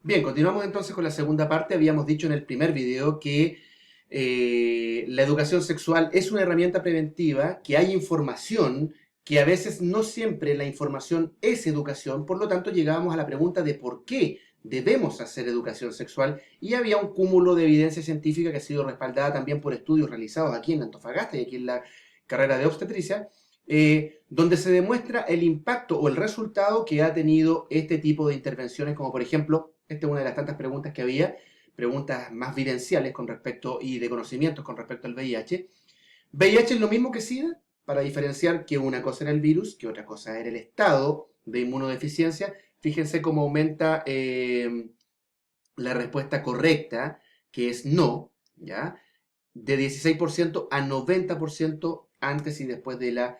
Bien, continuamos entonces con la segunda parte. Habíamos dicho en el primer video que la educación sexual es una herramienta preventiva, que hay información, que a veces no siempre la información es educación, por lo tanto llegábamos a la pregunta de por qué debemos hacer educación sexual y había un cúmulo de evidencia científica que ha sido respaldada también por estudios realizados aquí en Antofagasta y aquí en la carrera de obstetricia, donde se demuestra el impacto o el resultado que ha tenido este tipo de intervenciones, como por ejemplo, esta es una de las tantas preguntas que había, preguntas más vivenciales con respecto y de conocimientos con respecto al VIH. ¿VIH es lo mismo que SIDA? Para diferenciar que una cosa era el virus, que otra cosa era el estado de inmunodeficiencia. Fíjense cómo aumenta la respuesta correcta, que es no, ¿ya? De 16% a 90% antes y después de la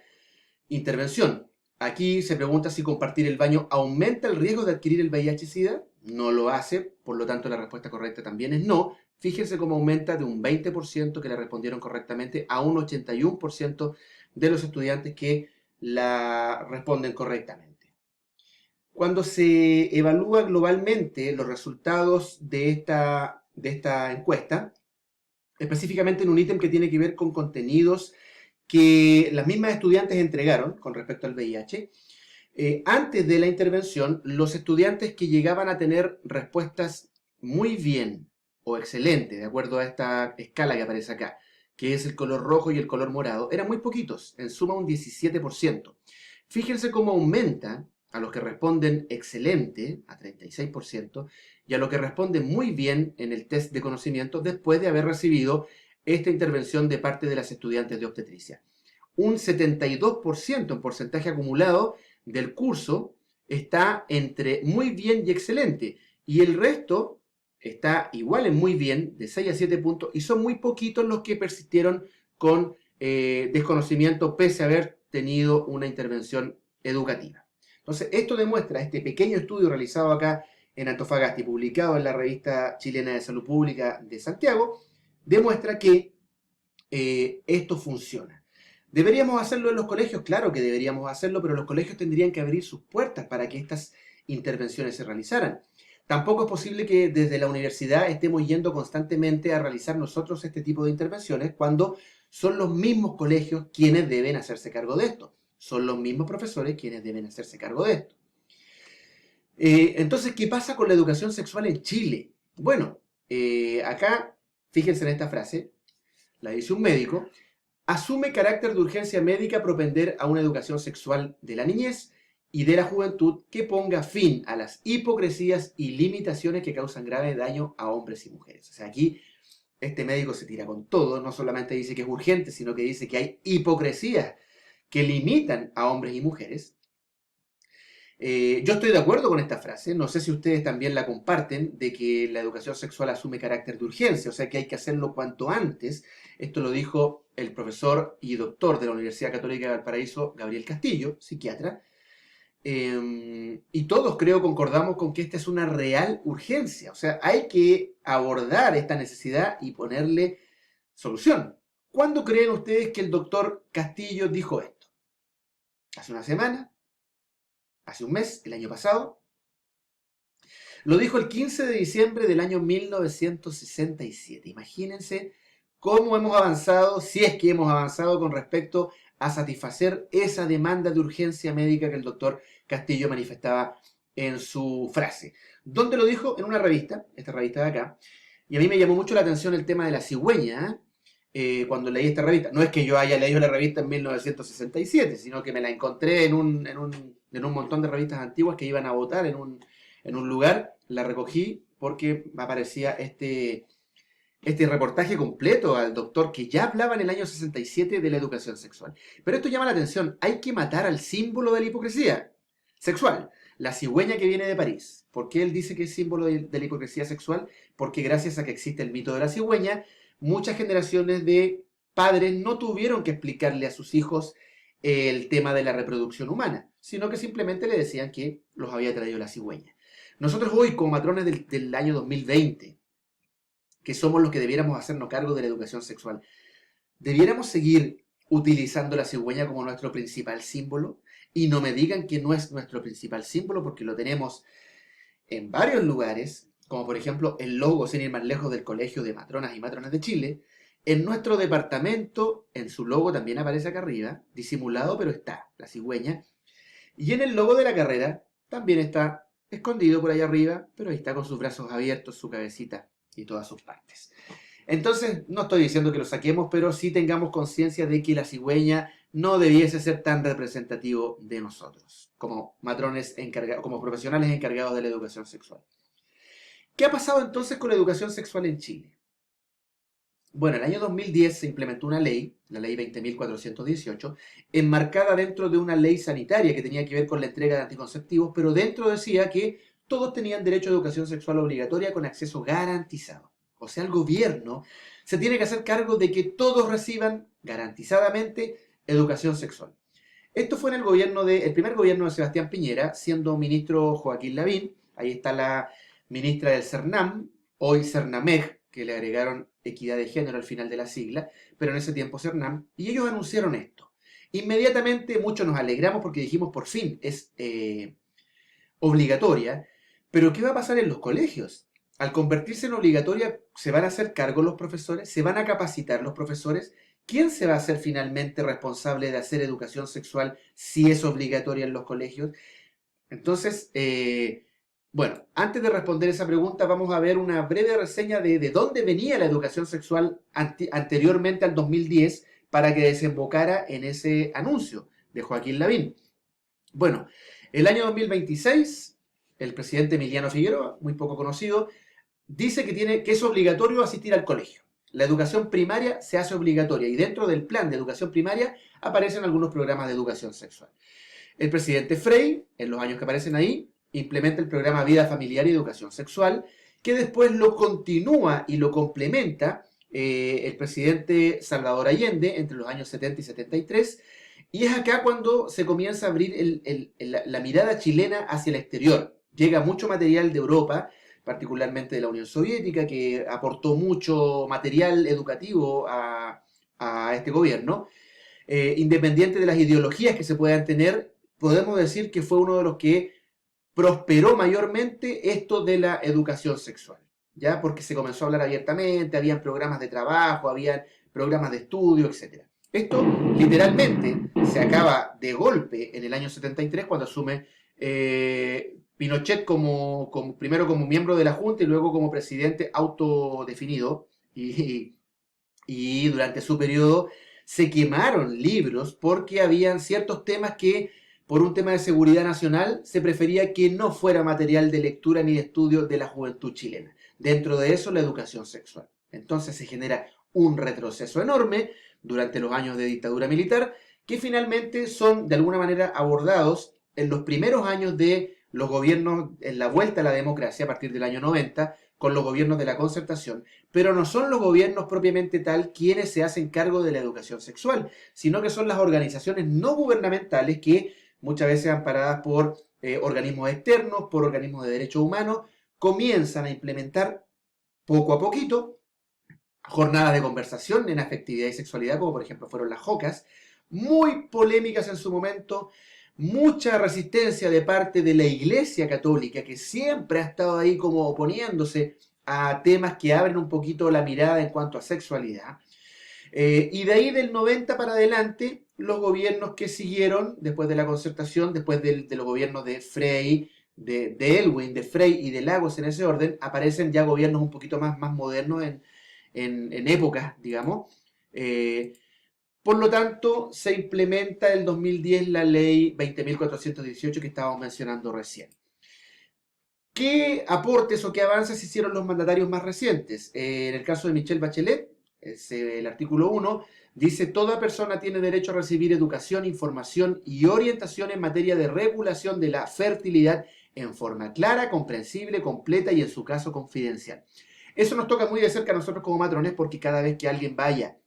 intervención. Aquí se pregunta si compartir el baño aumenta el riesgo de adquirir el VIH-Sida. No lo hace, por lo tanto la respuesta correcta también es no. Fíjense cómo aumenta de un 20% que le respondieron correctamente a un 81% de los estudiantes que la responden correctamente. Cuando se evalúa globalmente los resultados de esta encuesta, específicamente en un ítem que tiene que ver con contenidos que las mismas estudiantes entregaron con respecto al VIH. Antes de la intervención, los estudiantes que llegaban a tener respuestas muy bien o excelentes, de acuerdo a esta escala que aparece acá, que es el color rojo y el color morado, eran muy poquitos, en suma un 17%. Fíjense cómo aumenta a los que responden excelente, a 36%, y a los que responden muy bien en el test de conocimiento después de haber recibido esta intervención de parte de las estudiantes de obstetricia. Un 72% en porcentaje acumulado del curso está entre muy bien y excelente, y el resto está igual en muy bien, de 6 a 7 puntos, y son muy poquitos los que persistieron con desconocimiento pese a haber tenido una intervención educativa. Entonces, esto demuestra, este pequeño estudio realizado acá en Antofagasta y publicado en la revista chilena de salud pública de Santiago, demuestra que esto funciona. ¿Deberíamos hacerlo en los colegios? Claro que deberíamos hacerlo, pero los colegios tendrían que abrir sus puertas para que estas intervenciones se realizaran. Tampoco es posible que desde la universidad estemos yendo constantemente a realizar nosotros este tipo de intervenciones cuando son los mismos colegios quienes deben hacerse cargo de esto. Son los mismos profesores quienes deben hacerse cargo de esto. Entonces, ¿qué pasa con la educación sexual en Chile? Bueno, acá, fíjense en esta frase, la dice un médico: asume carácter de urgencia médica propender a una educación sexual de la niñez y de la juventud que ponga fin a las hipocresías y limitaciones que causan grave daño a hombres y mujeres. O sea, aquí este médico se tira con todo, no solamente dice que es urgente, sino que dice que hay hipocresías que limitan a hombres y mujeres. Yo estoy de acuerdo con esta frase, no sé si ustedes también la comparten, de que la educación sexual asume carácter de urgencia, o sea que hay que hacerlo cuanto antes. Esto lo dijo el profesor y doctor de la Universidad Católica de Valparaíso, Gabriel Castillo, psiquiatra, y todos creo concordamos con que esta es una real urgencia, o sea, hay que abordar esta necesidad y ponerle solución. ¿Cuándo creen ustedes que el doctor Castillo dijo esto? ¿Hace una semana? ¿Hace un mes? ¿El año pasado? Lo dijo el 15 de diciembre del año 1967. Imagínense cómo hemos avanzado, si es que hemos avanzado con respecto a satisfacer esa demanda de urgencia médica que el doctor Castillo manifestaba en su frase. ¿Dónde lo dijo? En una revista, esta revista de acá. Y a mí me llamó mucho la atención el tema de la cigüeña, cuando leí esta revista. No es que yo haya leído la revista en 1967, sino que me la encontré en un montón de revistas antiguas que iban a votar en un lugar, la recogí porque aparecía este reportaje completo al doctor que ya hablaba en el año 67 de la educación sexual. Pero esto llama la atención, hay que matar al símbolo de la hipocresía sexual, la cigüeña que viene de París. ¿Por qué él dice que es símbolo de la hipocresía sexual? Porque gracias a que existe el mito de la cigüeña, muchas generaciones de padres no tuvieron que explicarle a sus hijos el tema de la reproducción humana, sino que simplemente le decían que los había traído la cigüeña. Nosotros hoy, como matrones del año 2020, que somos los que debiéramos hacernos cargo de la educación sexual, ¿debiéramos seguir utilizando la cigüeña como nuestro principal símbolo? Y no me digan que no es nuestro principal símbolo, porque lo tenemos en varios lugares, como por ejemplo el logo, sin ir más lejos, del Colegio de Matronas y Matrones de Chile. En nuestro departamento, en su logo también aparece acá arriba, disimulado, pero está la cigüeña. Y en el logo de la carrera también está escondido por ahí arriba, pero ahí está con sus brazos abiertos, su cabecita y todas sus partes. Entonces, no estoy diciendo que lo saquemos, pero sí tengamos conciencia de que la cigüeña no debiese ser tan representativo de nosotros, como matrones encargados, como profesionales encargados de la educación sexual. ¿Qué ha pasado entonces con la educación sexual en Chile? Bueno, en el año 2010 se implementó una ley, la ley 20.418, enmarcada dentro de una ley sanitaria que tenía que ver con la entrega de anticonceptivos, pero dentro decía que todos tenían derecho a educación sexual obligatoria con acceso garantizado. O sea, el gobierno se tiene que hacer cargo de que todos reciban garantizadamente educación sexual. Esto fue en el primer gobierno de Sebastián Piñera, siendo ministro Joaquín Lavín. Ahí está la ministra del CERNAM, hoy CERNAMEG, que le agregaron equidad de género al final de la sigla, pero en ese tiempo CERNAM, y ellos anunciaron esto. Inmediatamente muchos nos alegramos porque dijimos, por fin, es obligatoria, pero ¿qué va a pasar en los colegios? Al convertirse en obligatoria, ¿se van a hacer cargo los profesores? ¿Se van a capacitar los profesores? ¿Quién se va a hacer finalmente responsable de hacer educación sexual si es obligatoria en los colegios? Entonces, bueno, antes de responder esa pregunta, vamos a ver una breve reseña de dónde venía la educación sexual anteriormente al 2010 para que desembocara en ese anuncio de Joaquín Lavín. Bueno, el año 2026, el presidente Emiliano Figueroa, muy poco conocido, dice que es obligatorio asistir al colegio. La educación primaria se hace obligatoria y dentro del plan de educación primaria aparecen algunos programas de educación sexual. El presidente Frey, en los años que aparecen ahí, implementa el programa Vida Familiar y Educación Sexual, que después lo continúa y lo complementa el presidente Salvador Allende entre los años 70 y 73, y es acá cuando se comienza a abrir la mirada chilena hacia el exterior. Llega mucho material de Europa, particularmente de la Unión Soviética, que aportó mucho material educativo a este gobierno. Independiente de las ideologías que se puedan tener, podemos decir que fue uno de los que prosperó mayormente esto de la educación sexual, ¿ya? Porque se comenzó a hablar abiertamente, habían programas de trabajo, habían programas de estudio, etc. Esto literalmente se acaba de golpe en el año 73 cuando asume Pinochet primero como miembro de la Junta y luego como presidente autodefinido, y durante su periodo se quemaron libros porque habían ciertos temas que, por un tema de seguridad nacional, se prefería que no fuera material de lectura ni de estudio de la juventud chilena. Dentro de eso, la educación sexual. Entonces se genera un retroceso enorme durante los años de dictadura militar, que finalmente son de alguna manera abordados en los primeros años de los gobiernos, en la vuelta a la democracia a partir del año 90, con los gobiernos de la concertación, pero no son los gobiernos propiamente tal quienes se hacen cargo de la educación sexual, sino que son las organizaciones no gubernamentales que, muchas veces amparadas por organismos externos, por organismos de derechos humanos, comienzan a implementar poco a poquito jornadas de conversación en afectividad y sexualidad, como por ejemplo fueron las JOCAS, muy polémicas en su momento, mucha resistencia de parte de la Iglesia Católica, que siempre ha estado ahí como oponiéndose a temas que abren un poquito la mirada en cuanto a sexualidad. Y de ahí del 90 para adelante, los gobiernos que siguieron después de la concertación, después de los gobiernos de Frey, de Elwin, de Frey y de Lagos en ese orden, aparecen ya gobiernos un poquito más modernos en épocas, digamos. Por lo tanto, se implementa en el 2010 la ley 20.418 que estábamos mencionando recién. ¿Qué aportes o qué avances hicieron los mandatarios más recientes? En el caso de Michelle Bachelet, el artículo 1 dice: toda persona tiene derecho a recibir educación, información y orientación en materia de regulación de la fertilidad en forma clara, comprensible, completa y en su caso confidencial. Eso nos toca muy de cerca a nosotros como matrones, porque cada vez que alguien vaya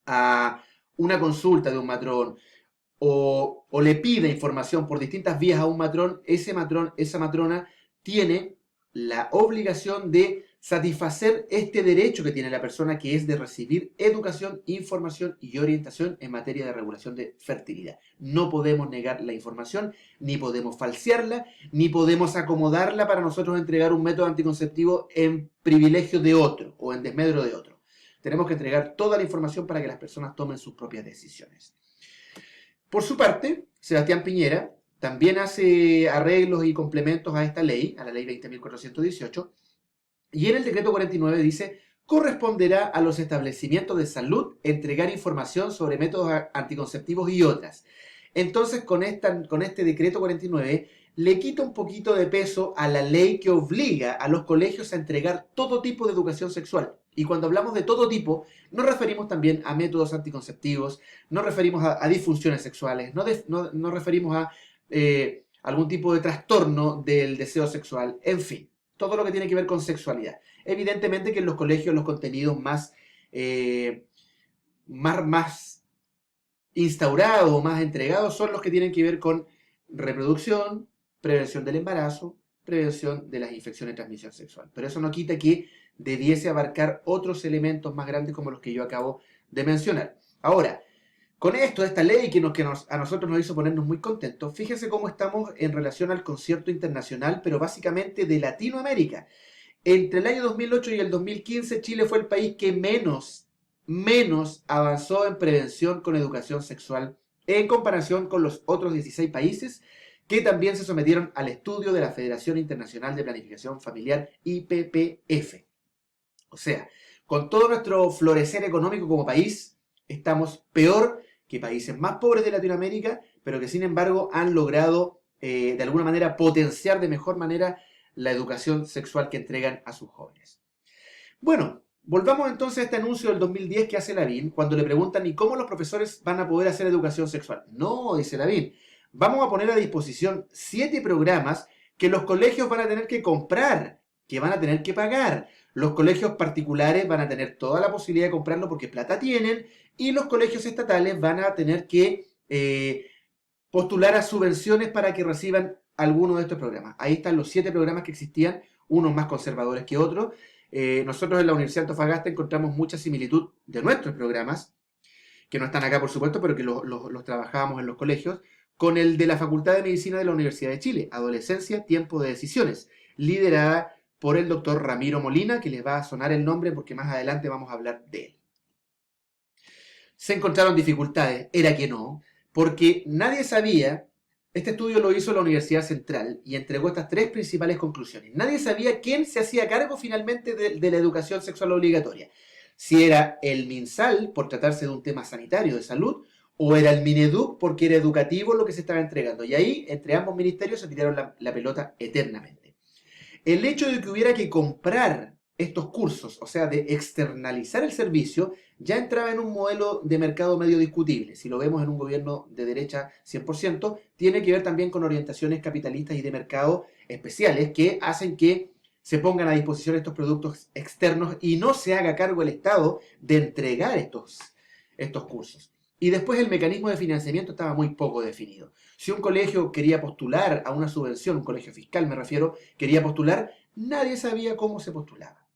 a una consulta de un matrón o le pide información por distintas vías a un matrón, esa matrona tiene la obligación de satisfacer este derecho que tiene la persona, que es de recibir educación, información y orientación en materia de regulación de fertilidad. No podemos negar la información, ni podemos falsearla, ni podemos acomodarla para nosotros entregar un método anticonceptivo en privilegio de otro o en desmedro de otro. Tenemos que entregar toda la información para que las personas tomen sus propias decisiones. Por su parte, Sebastián Piñera también hace arreglos y complementos a esta ley, a la ley 20.418, y en el decreto 49 dice: corresponderá a los establecimientos de salud entregar información sobre métodos anticonceptivos y otras. Entonces, con este decreto 49, le quita un poquito de peso a la ley que obliga a los colegios a entregar todo tipo de educación sexual. Y cuando hablamos de todo tipo, nos referimos también a métodos anticonceptivos, nos referimos a disfunciones sexuales, nos referimos a algún tipo de trastorno del deseo sexual, en fin, todo lo que tiene que ver con sexualidad. Evidentemente que en los colegios los contenidos más instaurados o más entregados son los que tienen que ver con reproducción, prevención del embarazo, prevención de las infecciones de transmisión sexual. Pero eso no quita que debiese abarcar otros elementos más grandes como los que yo acabo de mencionar. Ahora, con esto, esta ley a nosotros nos hizo ponernos muy contentos, fíjense cómo estamos en relación al concierto internacional, pero básicamente de Latinoamérica. Entre el año 2008 y el 2015, Chile fue el país que menos avanzó en prevención con educación sexual en comparación con los otros 16 países que también se sometieron al estudio de la Federación Internacional de Planificación Familiar, IPPF. O sea, con todo nuestro florecer económico como país, estamos peor que países más pobres de Latinoamérica, pero que sin embargo han logrado de alguna manera potenciar de mejor manera la educación sexual que entregan a sus jóvenes. Bueno, volvamos entonces a este anuncio del 2010 que hace Lavín cuando le preguntan: ¿y cómo los profesores van a poder hacer educación sexual? No, dice Lavín, vamos a poner a disposición 7 programas que los colegios van a tener que comprar, que van a tener que pagar. Los colegios particulares van a tener toda la posibilidad de comprarlo porque plata tienen, y los colegios estatales van a tener que postular a subvenciones para que reciban alguno de estos programas. Ahí están los 7 programas que existían, unos más conservadores que otros. Nosotros en la Universidad de Antofagasta encontramos mucha similitud de nuestros programas, que no están acá por supuesto, pero que los trabajábamos en los colegios, con el de la Facultad de Medicina de la Universidad de Chile, Adolescencia, Tiempo de Decisiones, liderada por el doctor Ramiro Molina, que les va a sonar el nombre porque más adelante vamos a hablar de él. Se encontraron dificultades, era que no, porque nadie sabía. Este estudio lo hizo la Universidad Central y entregó estas 3 principales conclusiones. Nadie sabía quién se hacía cargo finalmente de la educación sexual obligatoria. Si era el MinSal, por tratarse de un tema sanitario de salud, o era el Mineduc, porque era educativo lo que se estaba entregando. Y ahí, entre ambos ministerios, se tiraron la pelota eternamente. El hecho de que hubiera que comprar estos cursos, o sea, de externalizar el servicio, ya entraba en un modelo de mercado medio discutible. Si lo vemos en un gobierno de derecha 100%, tiene que ver también con orientaciones capitalistas y de mercado especiales que hacen que se pongan a disposición estos productos externos y no se haga cargo el Estado de entregar estos cursos. Y después el mecanismo de financiamiento estaba muy poco definido. Si un colegio quería postular a una subvención, un colegio fiscal me refiero, quería postular, nadie sabía cómo se postulaba.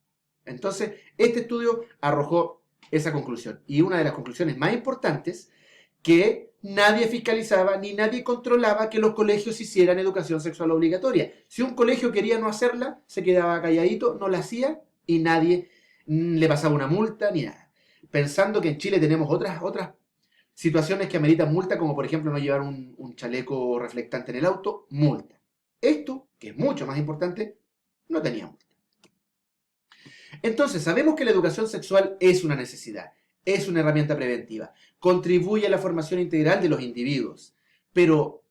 Entonces, este estudio arrojó esa conclusión. Y una de las conclusiones más importantes, que nadie fiscalizaba ni nadie controlaba que los colegios hicieran educación sexual obligatoria. Si un colegio quería no hacerla, se quedaba calladito, no la hacía y nadie le pasaba una multa ni nada. Pensando que en Chile tenemos otras situaciones que ameritan multa, como por ejemplo no llevar un chaleco reflectante en el auto, multa. Esto, que es mucho más importante, no tenía multa. Entonces, sabemos que la educación sexual es una necesidad, es una herramienta preventiva, contribuye a la formación integral de los individuos, pero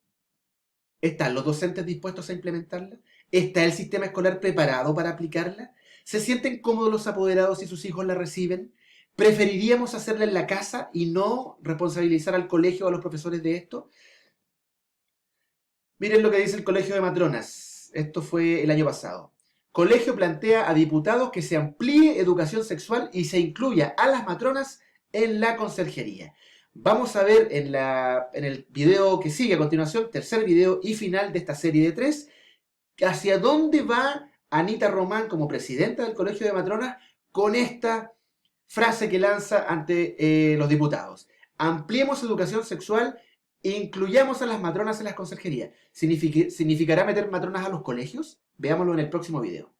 ¿están los docentes dispuestos a implementarla? ¿Está el sistema escolar preparado para aplicarla? ¿Se sienten cómodos los apoderados si sus hijos la reciben? ¿Preferiríamos hacerla en la casa y no responsabilizar al colegio o a los profesores de esto? Miren lo que dice el Colegio de Matronas. Esto fue el año pasado. Colegio plantea a diputados que se amplíe educación sexual y se incluya a las matronas en la conserjería. Vamos a ver en el video que sigue a continuación, tercer video y final de esta serie de 3, hacia dónde va Anita Román como presidenta del Colegio de Matronas con esta frase que lanza ante los diputados. Ampliemos educación sexual e incluyamos a las matronas en las conserjerías. ¿Significará meter matronas a los colegios? Veámoslo en el próximo video.